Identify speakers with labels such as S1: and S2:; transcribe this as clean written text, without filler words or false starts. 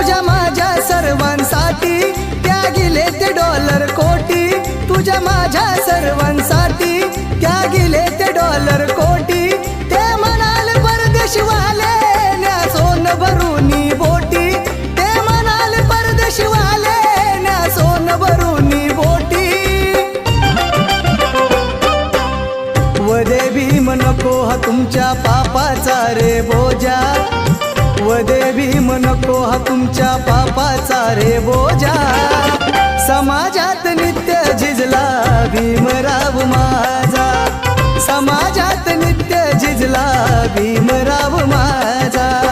S1: तुझ्या माझ्या सर्वांसाठी त्यागिले ते डॉलर कोटी, तुझ्या माझ्या सर्वांसाठी त्यागिले ते डॉलर कोटी. ते म्हणाल परदेशवाले न्या सोन भरूनी बोटी, ते म्हणाल परदेशवाले न्या सोन भरूनी बोटी. वदे भीम नको हा तुमच्या पापाचा रे बोजा, वदे भीम नको हा तुमच्या पापाचा रे बोजा. समाजात नित्य झिजला भीमराव माझा, समाजात नित्य झिजला भीमराव माझा.